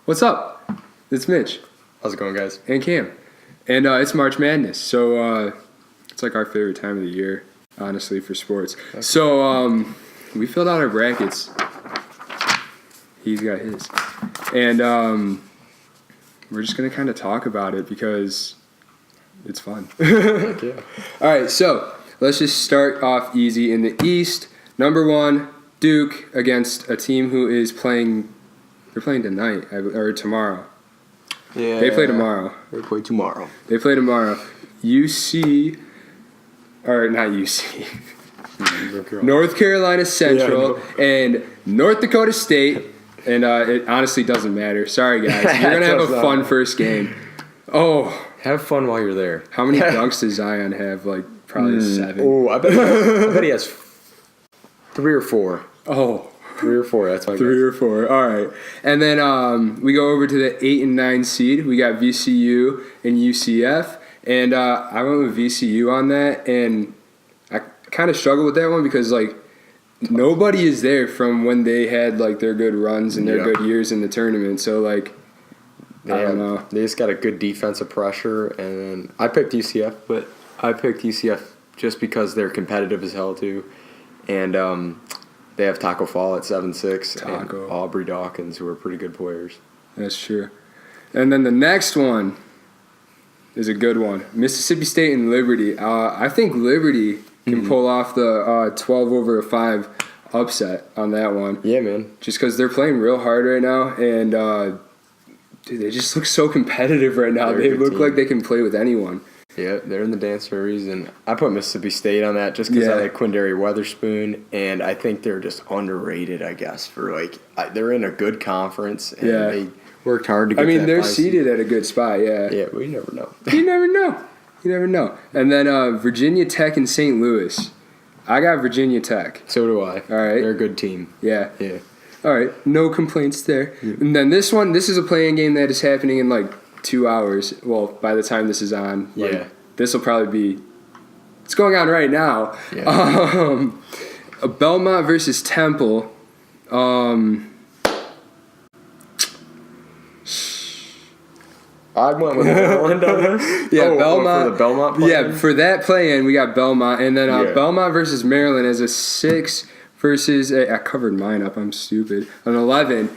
What's up? It's Mitch. How's it going, guys? And Cam. And it's March Madness, so it's like our favorite time of the year, honestly, for sports. Okay. So we filled out our brackets. He's got his. And we're just going to kind of talk about it because it's fun. Yeah. All right, so let's just start off easy. In the East, number 1, Duke against a team who is playing. They're playing tonight or tomorrow. Yeah. They play tomorrow. They play tomorrow. UC, or not UC. North Carolina Central and North Dakota State. And it honestly doesn't matter. Sorry, guys. You're going to have a fun first game. Oh. Have fun while you're there. How many dunks does Zion have? Like, probably 7. Oh, I bet he has 3 or 4. Oh. 3 or 4, that's my guess. 3 or 4, all right. And then we go over to the 8 and 9 seed. We got VCU and UCF. And I went with VCU on that. And I kind of struggled with that one because, like, nobody is there from when they had, like, their good runs and their good years in the tournament. So, like, I don't know. They just got a good defensive pressure. And I picked UCF, but I picked UCF just because they're competitive as hell, too. And they have Taco Fall at 7'6", and Aubrey Dawkins, who are pretty good players. That's true. And then the next one is a good one. Mississippi State and Liberty. I think Liberty can pull off the 12/5 upset on that one. Yeah, man. Just because they're playing real hard right now, and dude, they just look so competitive right now. They look like they can play with anyone. Yeah, they're in the dance for a reason. I put Mississippi State on that just because I like Quindary Weatherspoon, and I think they're just underrated, I guess, for like they're in a good conference, and they worked hard to get they're seated at a good spot, Yeah, but you never know. You never know. And then Virginia Tech and St. Louis. I got Virginia Tech. So do I. All right. They're a good team. Yeah. Yeah. All right, no complaints there. Yeah. And then this is a play-in game that is happening in like 2 hours. Well, by the time this is on, this will probably be. It's going on right now. Yeah. Belmont versus Temple. I went with Maryland on this. Belmont. For the Belmont play-in? Yeah, for that play-in, we got Belmont, and then Belmont versus Maryland as a 6 versus I covered mine up. I'm stupid. An 11.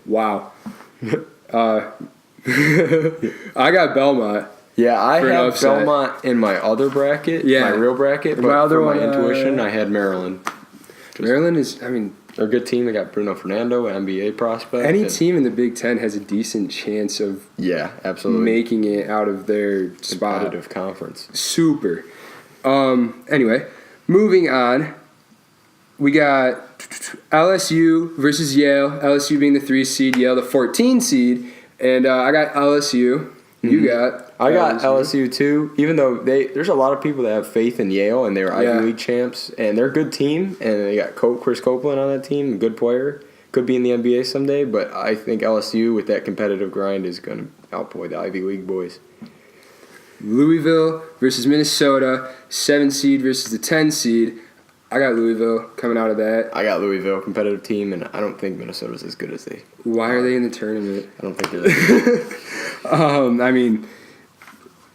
Wow. I got Belmont. Yeah, I have Belmont in my other bracket, my real bracket, but for my intuition, I had Maryland. Maryland is, they're a good team. They got Bruno Fernando, an NBA prospect. Any team in the Big Ten has a decent chance of absolutely making it out of their competitive conference. Super. Anyway, moving on. We got LSU versus Yale. LSU being the 3 seed, Yale the 14 seed. And I got LSU. You got I got LSU too, even though there's a lot of people that have faith in Yale, and they were Ivy League champs, and they're a good team, and they got Chris Copeland on that team, a good player, could be in the NBA someday, but I think LSU with that competitive grind is going to outboy the Ivy League boys. Louisville versus Minnesota, 7 seed versus the 10 seed. I got Louisville coming out of that. I got Louisville, competitive team, and I don't think Minnesota's as good as they. Why are they in the tournament? I don't think they're that good.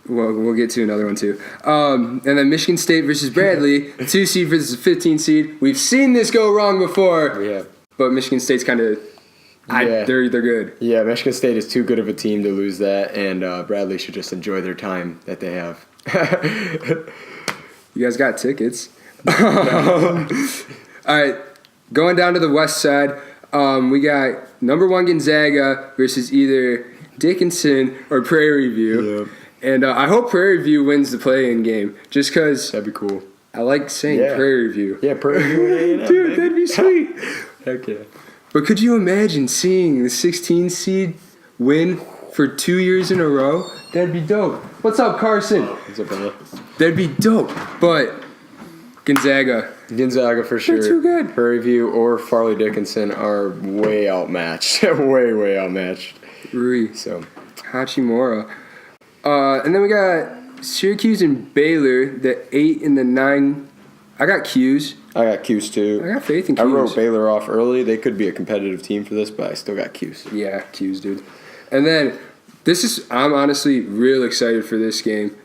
We'll get to another one too. And then Michigan State versus Bradley, 2 seed versus 15 seed. We've seen this go wrong before. We have. But Michigan State's kind of, they're good. Yeah, Michigan State is too good of a team to lose that, and Bradley should just enjoy their time that they have. You guys got tickets. All right, going down to the west side, we got number 1 Gonzaga versus either Dickinson or Prairie View. Yeah. And I hope Prairie View wins the play-in game, just because that'd be cool. I like saying Prairie View. Yeah, Prairie View. Dude, that'd be sweet. Heck yeah. But could you imagine seeing the 16 seed win for 2 years in a row? That'd be dope. What's up, Carson? What's up, brother? That'd be dope. But Gonzaga for sure. They're too good. Prairie View or Farley Dickinson are way outmatched. way outmatched. Rui. So, Hachimura. And then we got Syracuse and Baylor, the 8 and the 9. I got Q's. I got Q's too. I got faith in Q's. I wrote Baylor off early. They could be a competitive team for this, but I still got Q's. Yeah, Q's, dude. And then I'm honestly real excited for this game.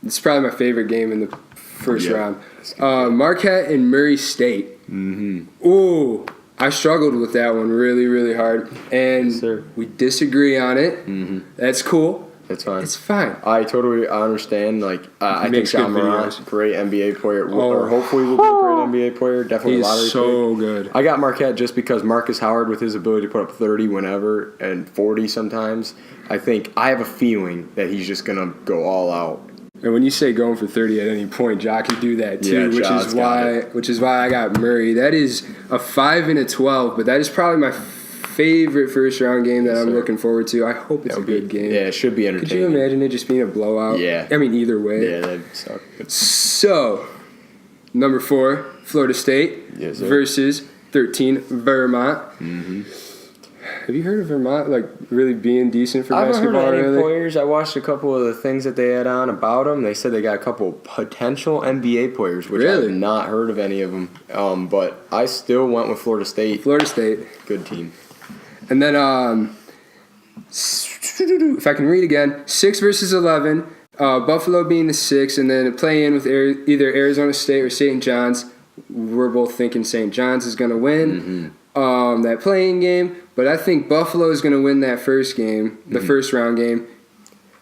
It's probably my favorite game in the first round. Marquette and Murray State. Mm-hmm. Ooh, I struggled with that one really, really hard. And we disagree on it. Mm-hmm. That's cool. It's fine. It's fine. I totally understand. Like, I think John Morant's a great NBA player, or hopefully will be a great NBA player. Definitely a lottery pick. He's so good. I got Marquette just because Marcus Howard, with his ability to put up 30 whenever and 40 sometimes, I have a feeling that he's just gonna go all out. And when you say going for 30 at any point, Ja can do that too, which is why I got Murray. That is a 5 and a 12, but that is probably my favorite first round game that I'm looking forward to. I hope it's a good game. Yeah, it should be entertaining. Could you imagine it just being a blowout? Yeah. I mean, either way. Yeah, that'd suck. So, number 4, Florida State versus 13, Vermont. Mm-hmm. Have you heard of Vermont, like, really being decent for basketball? I haven't heard of any players. I watched a couple of the things that they had on about them. They said they got a couple potential NBA players, which I have not heard of any of them. But I still went with Florida State. Florida State. Good team. And then, if I can read again, 6 versus 11, Buffalo being the 6, and then play in with either Arizona State or St. John's. We're both thinking St. John's is going to win that playing game, but I think Buffalo is going to win that first game, the first round game.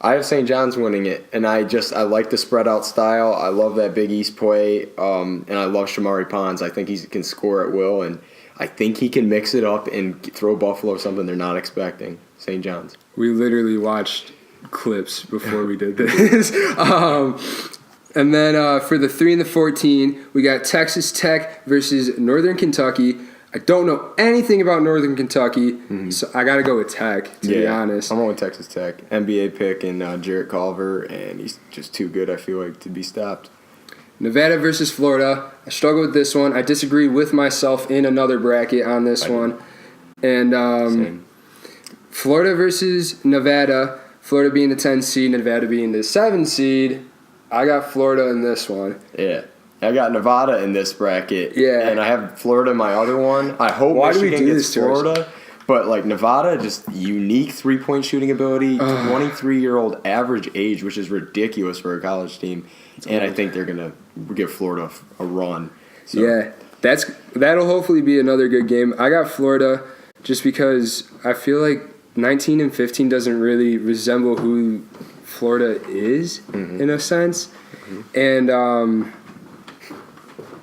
I have St. John's winning it, and I like the spread out style. I love that Big East play, and I love Shamari Pons. I think he can score at will, and I think he can mix it up and throw Buffalo something they're not expecting. St. John's. We literally watched clips before we did this. And then for the 3 and the 14, we got Texas Tech versus Northern Kentucky. I don't know anything about Northern Kentucky, so I got to go with Tech, to be honest. I'm going with Texas Tech. NBA pick and Jarrett Culver, and he's just too good, I feel like, to be stopped. Nevada versus Florida. I struggle with this one. I disagree with myself in another bracket on this one. And Florida versus Nevada. Florida being the 10 seed, Nevada being the 7 seed. I got Florida in this one. Yeah. I got Nevada in this bracket. Yeah. And I have Florida in my other one. I hope Michigan gets Florida. But, like, Nevada, just unique three-point shooting ability, 23-year-old average age, which is ridiculous for a college team. And I think they're going to give Florida a run. So. Yeah, that'll hopefully be another good game. I got Florida just because I feel like 19 and 15 doesn't really resemble who Florida is in a sense. And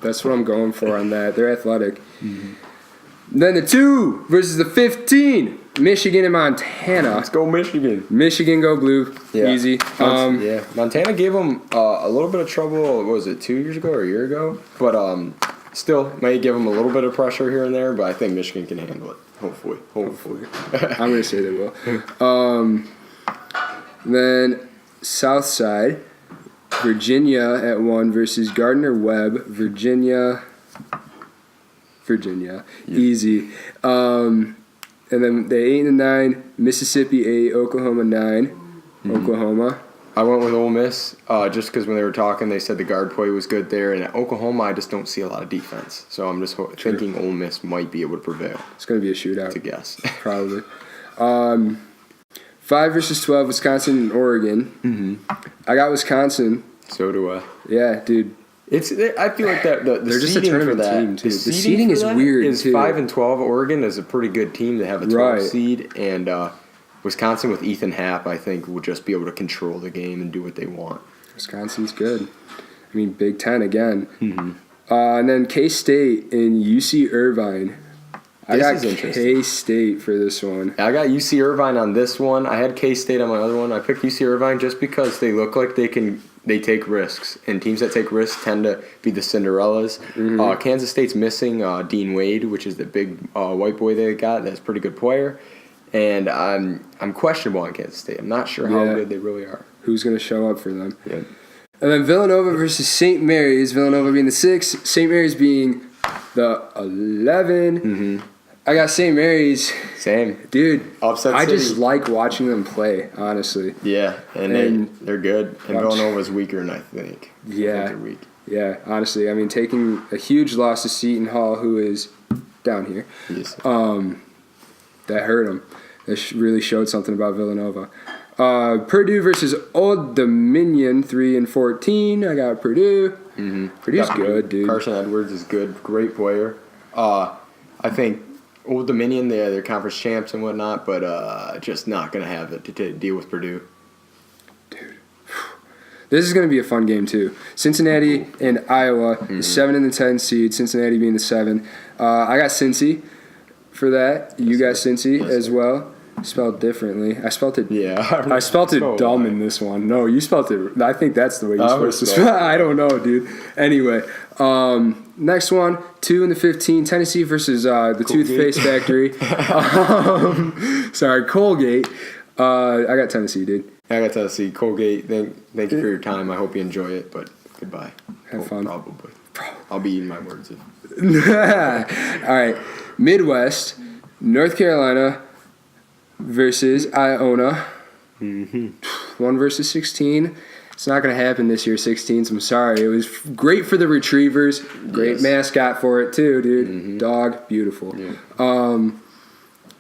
that's what I'm going for on that. They're athletic. Then the 2 versus the 15, Michigan and Montana. Let's go Michigan. Michigan go blue. Yeah. Easy. Montana gave them a little bit of trouble, what was it, 2 years ago or a year ago? But still, may give them a little bit of pressure here and there, but I think Michigan can handle it. Hopefully. I'm going to say they will. Then South Side, Virginia at 1 versus Gardner-Webb. Virginia. Easy. And then the 8 and 9, Mississippi 8, Oklahoma 9. Oklahoma. I went with Ole Miss just because when they were talking, they said the guard play was good there. And at Oklahoma, I just don't see a lot of defense. So I'm just thinking Ole Miss might be able to prevail. It's going to be a shootout. To guess. Probably. 5 versus 12, Wisconsin and Oregon. I got Wisconsin. So do I. Yeah, dude. I feel like that the they're just a seeding tournament for that, team too. The seeding is weird is too. 5 and 12. Oregon is a pretty good team to have a 12 seed, and Wisconsin with Ethan Happ, I think, will just be able to control the game and do what they want. Wisconsin's good. I mean, Big Ten again. And then K-State and UC Irvine. I got K-State for this one. I got UC Irvine on this one. I had K-State on my other one. I picked UC Irvine just because they look like they take risks, and teams that take risks tend to be the Cinderellas. Kansas State's missing Dean Wade, which is the big white boy they got. That's a pretty good player, and I'm questionable on Kansas State. I'm not sure how good they really are. Who's going to show up for them? Yeah. And then Villanova versus St. Mary's. Villanova being the 6, St. Mary's being the 11. I got St. Mary's. Same. Dude, Upset I City. just like watching them play, honestly. Yeah, and they're good. And Villanova's weaker, I think. Yeah. Yeah, honestly, I mean, taking a huge loss to Seton Hall, who is down here, Yes. that hurt them. That really showed something about Villanova. Purdue versus Old Dominion, 3-14. I got Purdue. Mm-hmm. Purdue's good, dude. Carson Edwards is good, great player. I think Old Dominion, they're conference champs and whatnot, but just not going to have it to deal with Purdue. Dude. This is going to be a fun game, too. Cincinnati and Iowa, the 7 and the 10 seed, Cincinnati being the 7. I got Cincy for that. You got Cincy as well. Spelled differently. I spelled it. Yeah, I spelled it dumb in this one. No, you spelled it. I think that's the way you're supposed to spell. I don't know, dude. Anyway, next one, 2 and the 15, Tennessee versus the Toothpaste Factory. Sorry, Colgate. I got Tennessee, dude. I got Tennessee. Colgate. Thank you for your time. I hope you enjoy it. But goodbye. Have fun. Probably. I'll be eating my words. All right, Midwest, North Carolina versus Iona. 1 versus 16. It's not going to happen this year, 16s. I'm sorry. It was great for the Retrievers. Great mascot for it, too, dude. Dog. Beautiful.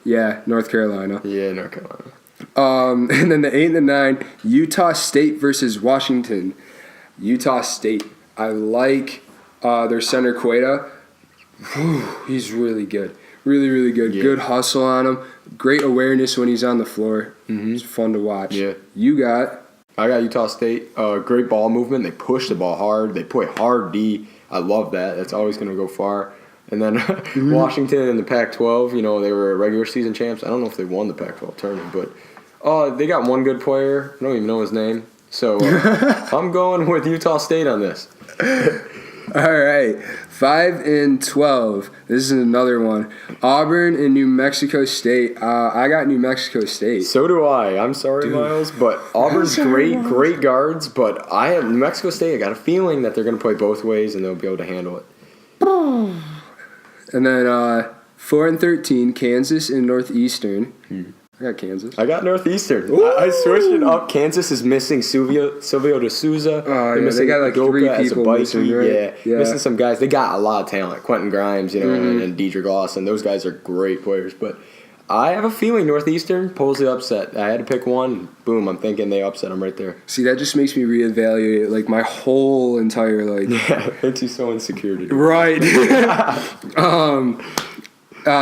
Yeah. North Carolina. Yeah, North Carolina. And then the 8 and the 9, Utah State versus Washington. Utah State. I like their center, Queta. He's really good. Really, really good. Yeah. Good hustle on him. Great awareness when he's on the floor. It's fun to watch. Yeah. I got Utah State. Great ball movement. They push the ball hard. They play hard D. I love that. That's always going to go far. And then Washington in the Pac-12, they were regular season champs. I don't know if they won the Pac-12 tournament, but they got one good player. I don't even know his name. So I'm going with Utah State on this. All right, 5 and 12. This is another one. Auburn and New Mexico State. I got New Mexico State. So do I. I'm sorry, Miles, but Auburn's great guards. But I have New Mexico State. I got a feeling that they're going to play both ways and they'll be able to handle it. And then 4 and 13. Kansas and Northeastern. I got Kansas. I got Northeastern. I switched it up. Kansas is missing Silvio De Souza. They got like Doka 3 people missing, right? Yeah, missing some guys. They got a lot of talent. Quentin Grimes, and Deidre Lawson. Those guys are great players. But I have a feeling Northeastern pulls the upset. I had to pick one. Boom, I'm thinking they upset them right there. See, that just makes me reevaluate like my whole entire Yeah, it makes you so insecure to do. Right.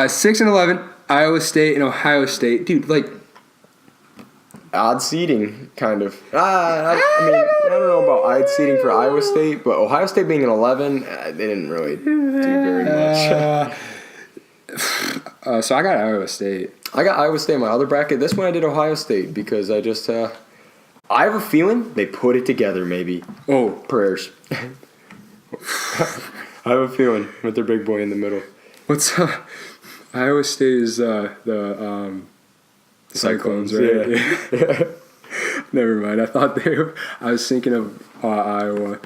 6 and 11. Iowa State and Ohio State. Dude, like... Odd seeding, kind of. I don't know about odd seeding for Iowa State, but Ohio State being an 11, they didn't really do very much. So I got Iowa State. I got Iowa State in my other bracket. This one I did Ohio State because I just... I have a feeling they put it together, maybe. Oh. Prayers. I have a feeling with their big boy in the middle. What's... Iowa State is the Cyclones, right? Yeah. Never mind. I thought I was thinking of Iowa.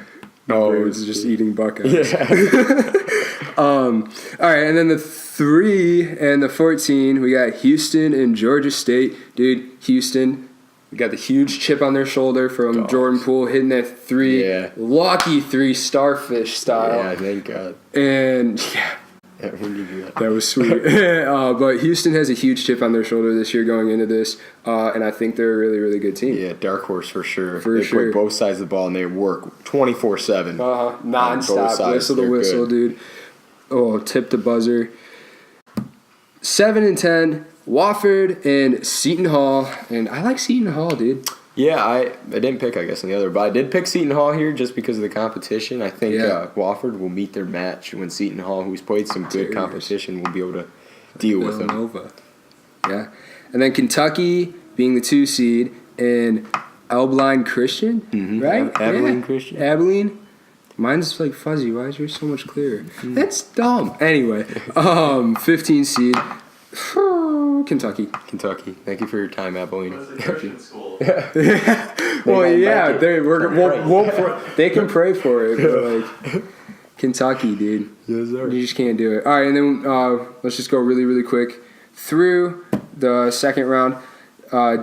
No, it was just eating Buckeyes. Yeah. All right, and then the 3 and the 14, we got Houston and Georgia State. Dude, Houston, we got the huge chip on their shoulder from Jordan Poole hitting that 3. Yeah. Lucky 3 starfish style. Yeah, thank God. And, that was sweet. But Houston has a huge chip on their shoulder this year going into this, and I think they're a really, really good team. Yeah, dark horse for sure. They play both sides of the ball, and they work 24/7. Non-stop. Whistle to whistle, dude. Oh, tip the buzzer. 7 and 10, Wofford and Seton Hall. And I like Seton Hall, dude. Yeah, I didn't pick, I guess, in the other, but I did pick Seton Hall here just because of the competition. I think Wofford will meet their match when Seton Hall, who's played some good competition, will be able to deal with them. Yeah. And then Kentucky being the 2 seed and Abilene Christian, right? Abilene Christian. Abilene. Mine's like fuzzy. Why is yours so much clearer? That's dumb. Anyway, 15 seed. Kentucky. Thank you for your time, Abilene. Well, yeah, they can pray for it, but like Kentucky, dude. Yes, sir. You just can't do it. All right, and then let's just go really, really quick through the second round. I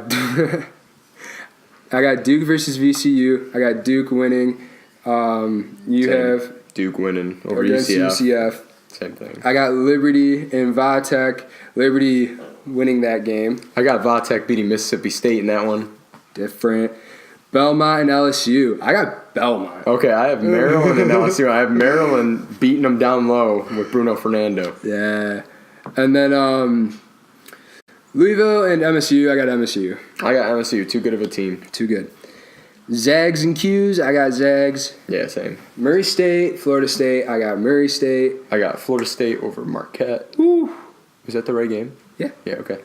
got Duke versus VCU. I got Duke winning. You have Duke winning over against UCF. Same thing. I got Liberty and Vatech. Liberty winning that game. I got Vatech beating Mississippi State in that one. Different. Belmont and LSU. I got Belmont. Okay, I have Maryland and LSU. I have Maryland beating them down low with Bruno Fernando. Yeah. And then Louisville and MSU. I got MSU. I got MSU. Too good of a team. Too good. Zags and Qs. I got Zags. Yeah, same. Murray State, Florida State. I got Murray State. I got Florida State over Marquette. Woo. Was that the right game? Yeah. Yeah, okay.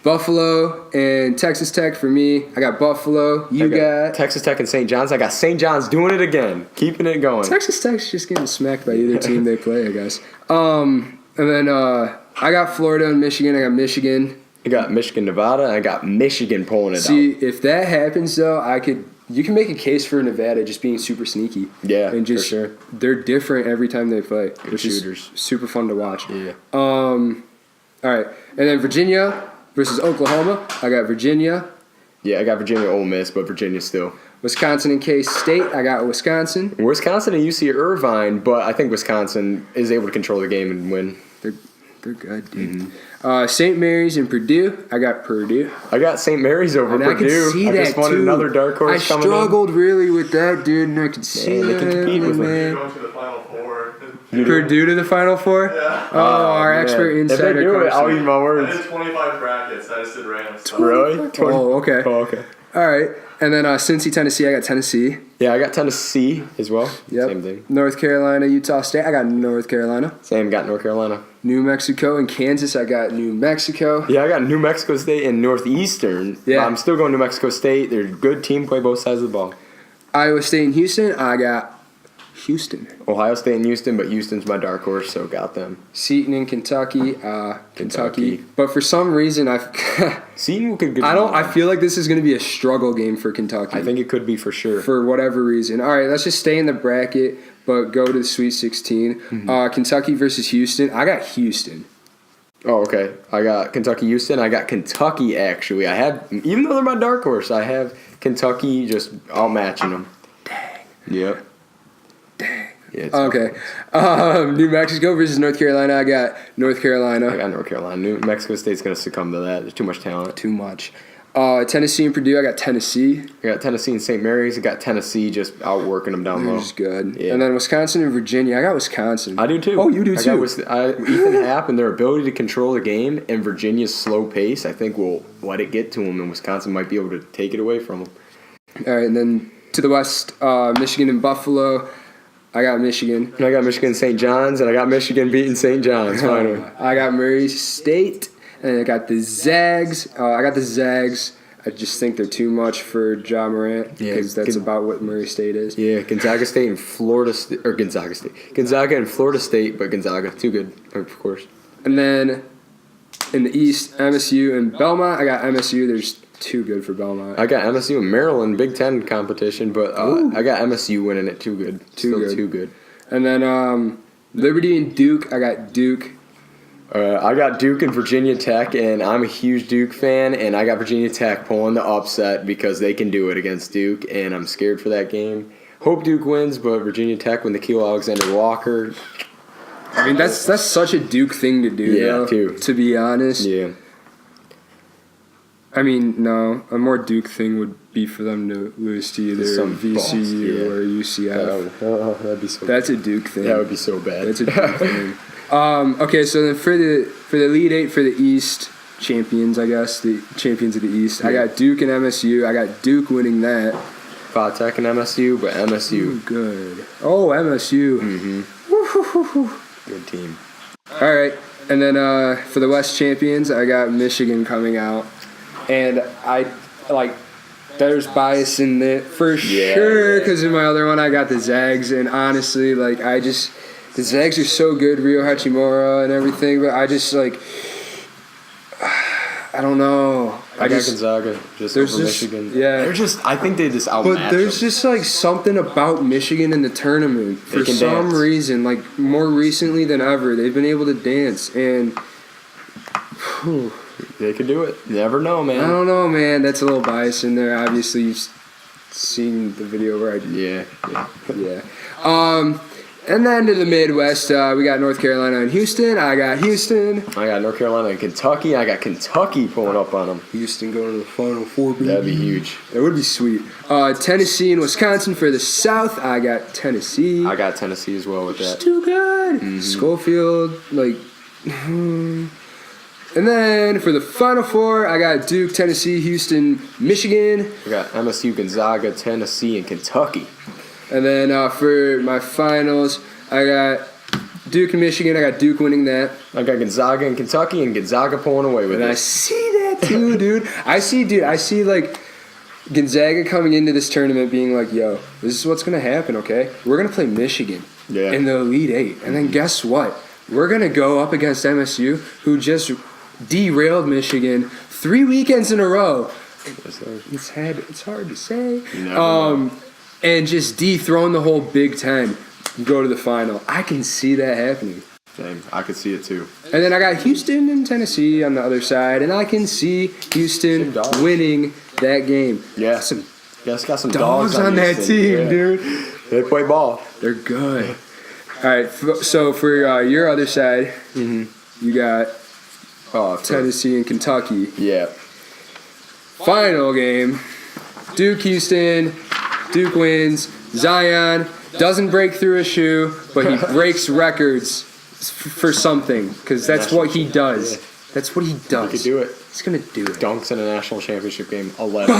Buffalo and Texas Tech for me. I got Buffalo. You got Texas Tech and St. John's. I got St. John's doing it again. Keeping it going. Texas Tech's just getting smacked by either team they play, I guess. And then I got Florida and Michigan. I got Michigan. I got Michigan, Nevada. And I got Michigan pulling it out. See, if that happens, though, you can make a case for Nevada just being super sneaky. Yeah, and just, for sure. They're different every time they play, which shooters. is super fun to watch. Yeah. All right. And then Virginia versus Oklahoma. I got Virginia. Yeah, I got Virginia Ole Miss, but Virginia still. Wisconsin and K-State. I got Wisconsin. Wisconsin and UC Irvine, but I think Wisconsin is able to control the game and win. They're good, dude. St. Mary's and Purdue. I got Purdue. I got St. Mary's over and Purdue. I can see that, just wanted too. another dark horse coming in. I struggled really with that, dude, and I could see they can compete with man. Going to the Final Four. Purdue to the Final Four? Yeah. Oh, our expert insider. If they do it, I'll eat my I words. did 25 brackets. I just did random stuff. Really? Oh, okay. Oh, okay. All right. And then Cincy, Tennessee. I got Tennessee. Yeah, I got Tennessee as well. Yep. Same thing. North Carolina, Utah State. I got North Carolina. Same, got North Carolina. New Mexico and Kansas. I got New Mexico. Yeah, I got New Mexico State and Northeastern. Yeah. I'm still going New Mexico State. They're a good team, play both sides of the ball. Iowa State and Houston. I got Houston. Ohio State and Houston, but Houston's my dark horse, so got them. Seton and Kentucky. Kentucky. But for some reason, Seton could. I feel like this is going to be a struggle game for Kentucky. I think it could be for sure. For whatever reason. All right, let's just stay in the bracket, but go to the Sweet 16. Mm-hmm. Kentucky versus Houston. I got Houston. Oh, okay. I got Kentucky, Houston. I got Kentucky, actually. Even though they're my dark horse, I have Kentucky just outmatching them. Dang. Yep. Dang. Yeah, okay. New Mexico versus North Carolina. I got North Carolina. I got North Carolina. New Mexico State's going to succumb to that. There's too much talent. Too much. Tennessee and Purdue. I got Tennessee. I got Tennessee and St. Mary's. I got Tennessee just outworking them down low. Which is good. Yeah. And then Wisconsin and Virginia. I got Wisconsin. I do too. Oh, you do too. Ethan Happ and their ability to control the game and Virginia's slow pace, I think will let it get to them, and Wisconsin might be able to take it away from them. All right, and then to the west, Michigan and Buffalo. I got Michigan. And I got Michigan and St. John's, and I got Michigan beating St. John's finally. I got Murray State, and I got the Zags. I just think they're too much for Ja Morant because that's about what Murray State is. Yeah, Gonzaga State and Florida State, or Gonzaga State. Gonzaga and Florida State, but Gonzaga, too good, of course. And then in the East, MSU and Belmont. I got MSU. There's too good for Belmont. I got MSU and Maryland, Big Ten competition, but I got MSU winning it. Too good. Too good. And then Liberty and Duke. I got Duke. I got Duke and Virginia Tech, and I'm a huge Duke fan, and I got Virginia Tech pulling the upset because they can do it against Duke, and I'm scared for that game. Hope Duke wins, but Virginia Tech with Nikhil Alexander-Walker. I mean, that's such a Duke thing to do, though, too. to be honest. Yeah. I mean, no, a more Duke thing would be for them to lose to either VCU or UCF. That'd be so That's a Duke thing. That would be so bad. That's a Duke thing. Okay, so then for the Elite Eight for the East champions, I guess, the champions of the East, I got Duke and MSU. I got Duke winning that. Tech and MSU, but MSU. Ooh, good. Oh, MSU. Mm-hmm. Good team. All right, and then for the West champions, I got Michigan coming out. And there's bias in it for sure, because in my other one I got the Zags, and honestly, the Zags are so good, Ryo Hachimura and everything, but I just, I don't know. I got Gonzaga just over Michigan. Yeah. I think they just outmatch But there's them. just, something about Michigan in the tournament. For some reason, more recently than ever, they've been able to dance, and... They could do it. You never know, man. I don't know, man. That's a little bias in there. Obviously, seen the video where I Yeah. And then to the Midwest, we got North Carolina and Houston. I got Houston. I got North Carolina and Kentucky. I got Kentucky pulling up on them. Houston going to the Final Four. Baby. That'd be huge. That would be sweet. Tennessee and Wisconsin for the South. I got Tennessee. I got Tennessee as well with that. It's too good. Mm-hmm. Schofield, like. And then for the Final Four, I got Duke, Tennessee, Houston, Michigan. I got MSU, Gonzaga, Tennessee, and Kentucky. And then for my finals, I got Duke and Michigan. I got Duke winning that. I got Gonzaga and Kentucky, and Gonzaga pulling away with And it. I see that too, dude. I see like Gonzaga coming into this tournament being like, yo, this is what's going to happen, okay? We're going to play Michigan in the Elite Eight. And then guess what? We're going to go up against MSU, who just derailed Michigan 3 weekends in a row. It's hard to say. And just dethrone the whole Big Ten and go to the final. I can see that happening. Same. I could see it too. And then I got Houston and Tennessee on the other side, and I can see Houston winning that game. Yeah. Got some dogs on that team, dude. They play ball. They're good. All right, so for your other side, you got Tennessee and Kentucky. Yeah. Final game, Duke, Houston. Duke wins. Zion doesn't break through a shoe, but he breaks records for something, because that's what he does. That's what he does. He could do it. He's going to do it. Dunks in a national championship game, 11.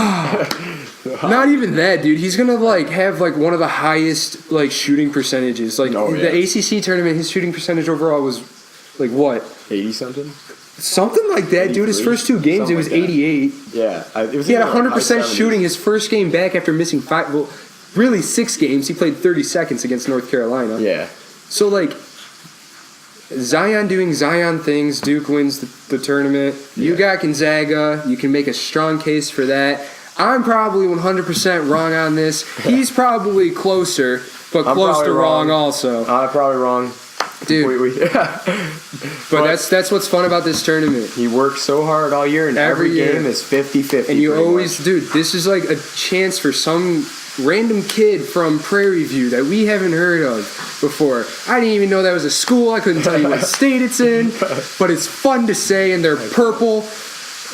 Not even that, dude. He's going to have one of the highest shooting percentages. The ACC tournament, his shooting percentage overall was what? 80-something? Something like that, dude. His first 2 games, it was 88. Yeah. He had 100% shooting his first game back after missing 6 games. He played 30 seconds against North Carolina. Yeah. So, Zion doing Zion things, Duke wins the tournament. You got Gonzaga. You can make a strong case for that. I'm probably 100% wrong on this. He's probably closer, but close to wrong also. I'm probably wrong. Dude. But that's what's fun about this tournament. He works so hard all year, and every game is 50-50. And you always, dude, this is a chance for some random kid from Prairie View that we haven't heard of before. I didn't even know that was a school. I couldn't tell you what state it's in, but it's fun to say, and they're purple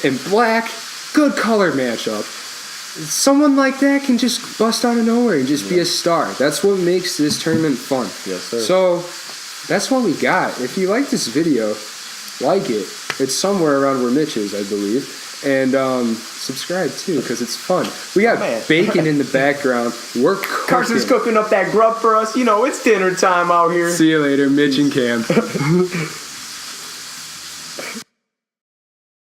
and black. Good color matchup. Someone like that can just bust out of nowhere and just be a star. That's what makes this tournament fun. Yes, sir. So that's what we got. If you like this video, like it. It's somewhere around where Mitch is, I believe. And subscribe too, because it's fun. We got bacon in the background. We're cooking. Carson's cooking up that grub for us. You know, it's dinner time out here. See you later, Mitch and Cam.